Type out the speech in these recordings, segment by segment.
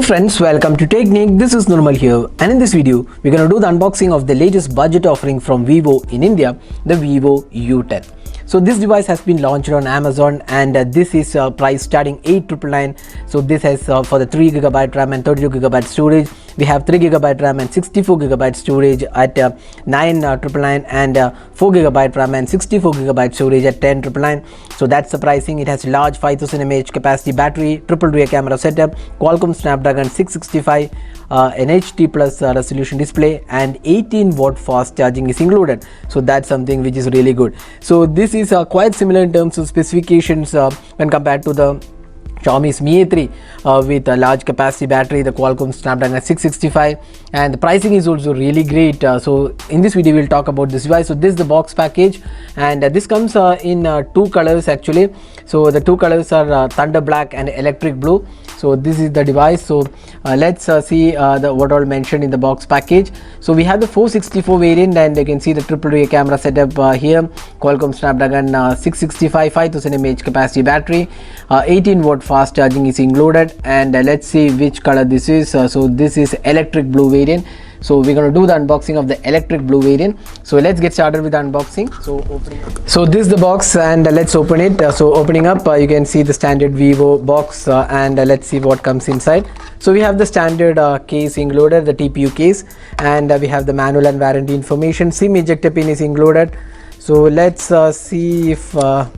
friends, welcome to Technique. This is Normal here, and in this video we're going to do the unboxing of the latest budget offering from Vivo in India, the Vivo U10. So this device has been launched on Amazon, and this is price starting 8,999. So this has for the 3GB RAM and 32GB storage. We have 3GB RAM and 64GB storage at 9,999, and 4GB RAM and 64GB storage at 10,999. So that's the pricing. It has large 5000 mAh capacity battery, triple rear camera setup, Qualcomm Snapdragon 665, an HD plus resolution display, and 18-watt fast charging is included. So that's something which is really good. So this is quite similar in terms of specifications when compared to the Xiaomi's Mi A3 with a large capacity battery, the Qualcomm Snapdragon 665, and the pricing is also really great. So in this video we'll talk about this device. So this is the box package, and this comes in two colors actually. So the two colors are Thunder Black and Electric Blue. So this is the device. So let's see what all mentioned in the box package. So we have the 464 variant, and you can see the triple rear camera setup here, Qualcomm Snapdragon 665, 5000 mAh capacity battery, 18-watt fast charging is included, and let's see which color this is. So this is Electric Blue variant. So we're going to do the unboxing of the Electric Blue variant. So let's get started with the unboxing. So this is the box, and let's open it. So opening up, you can see the standard Vivo box, and let's see what comes inside. So we have the standard case included, the TPU case, and we have the manual and warranty information. SIM ejector pin is included. So let's see if the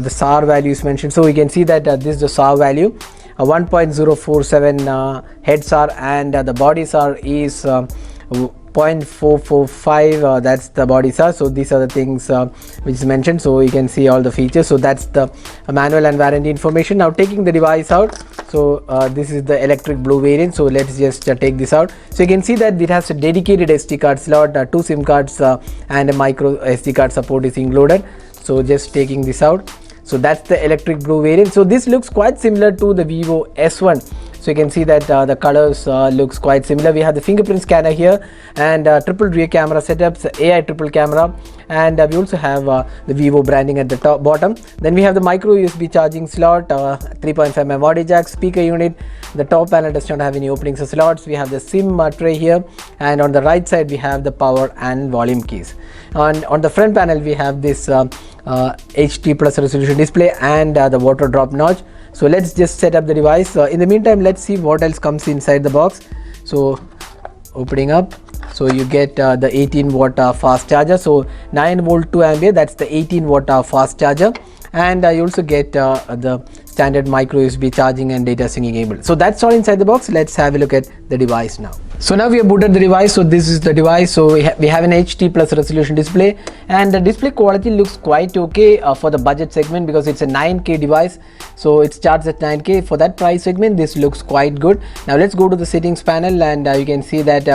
SAR value is mentioned. So we can see that this is the SAR value, 1.047 head SAR, and the body SAR is 0.445. That's the body SAR. So these are the things which is mentioned. So you can see all the features. So that's the manual and warranty information. Now taking the device out. So this is the Electric Blue variant. So let's just take this out. So you can see that it has a dedicated SD card slot, two SIM cards, and a micro SD card support is included. So just taking this out. So that's the Electric Blue variant. So this looks quite similar to the Vivo S1. So you can see that the colors looks quite similar. We have the fingerprint scanner here, and triple rear camera setups, AI triple camera, and we also have the Vivo branding at the bottom. Then we have the micro USB charging slot, 3.5mm audio jack, speaker unit. The top panel does not have any openings or slots. We have the SIM tray here, and on the right side we have the power and volume keys. On the front panel we have this HD plus resolution display and the water drop notch. So let's just set up the device. In the meantime, let's see what else comes inside the box. So opening up, so you get the 18-watt fast charger. So 9V 2A, that's the 18-watt fast charger, and you also get the standard micro USB charging and data syncing cable. So that's all inside the box. Let's have a look at the device now. So now we have booted the device. So this is the device. So we have an HD plus resolution display, and the display quality looks quite okay for the budget segment, because it's a 9K device. So it starts at 9K. For that price segment, this looks quite good. Now let's go to the settings panel, and you can see that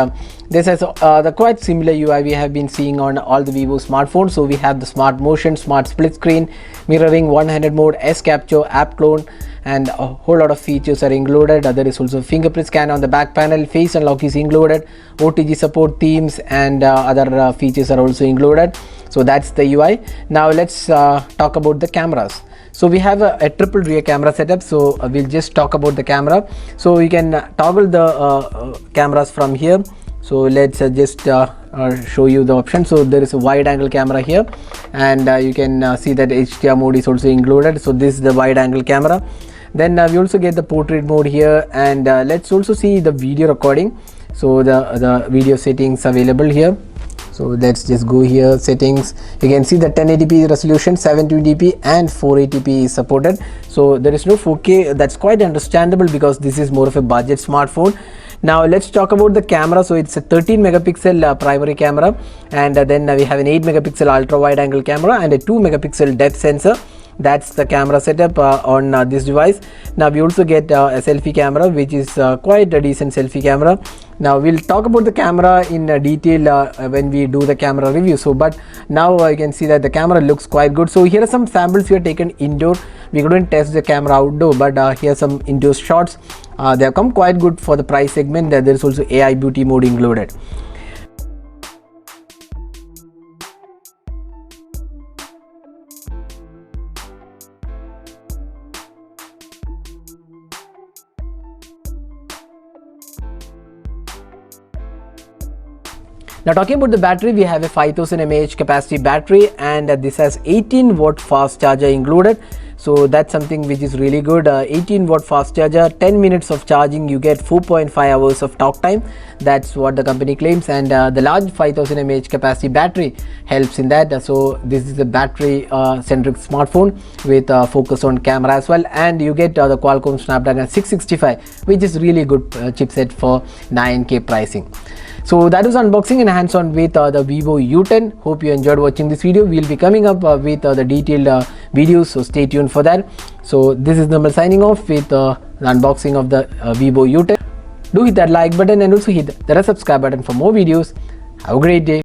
this has the quite similar UI we have been seeing on all the Vivo smartphones. So we have the smart motion, smart split screen, mirroring, 100 mode, S capture, app clone, and a whole lot of features are included. There is also fingerprint scan on the back panel, face unlock is included, OTG support, themes, and other features are also included. So that's the UI. Now let's talk about the cameras. So we have a triple rear camera setup. So we'll just talk about the camera. So you can toggle the cameras from here. So let's just show you the option. So there is a wide angle camera here, and you can see that HDR mode is also included. So this is the wide angle camera. Then we also get the portrait mode here, and let's also see the video recording. So the video settings available here. So let's just go here, settings. You can see the 1080p resolution, 720p and 480p is supported. So there is no 4K. That's quite understandable, because this is more of a budget smartphone. Now let's talk about the camera. So it's a 13 megapixel primary camera, and then we have an 8 megapixel ultra wide angle camera and a 2 megapixel depth sensor. That's the camera setup on this device. Now we also get a selfie camera, which is quite a decent selfie camera. Now we'll talk about the camera in detail when we do the camera review. So but now you can see that the camera looks quite good. So here are some samples we have taken indoor. We couldn't test the camera outdoor, but here are some indoor shots. They have come quite good for the price segment. There is also AI beauty mode included. Now talking about the battery, we have a 5000 mAh capacity battery, and this has 18 watt fast charger included. So that's something which is really good. 18 watt fast charger, 10 minutes of charging, you get 4.5 hours of talk time. That's what the company claims, and the large 5000 mAh capacity battery helps in that. So this is a battery centric smartphone with focus on camera as well, and you get the Qualcomm Snapdragon 665, which is really good chipset for 9K pricing. So that was unboxing and hands-on with the Vivo U10. Hope you enjoyed watching this video. We'll be coming up with the detailed videos, so stay tuned for that. So this is Namal signing off with the unboxing of the Vivo U10. Do hit that like button and also hit the subscribe button for more videos. Have a great day.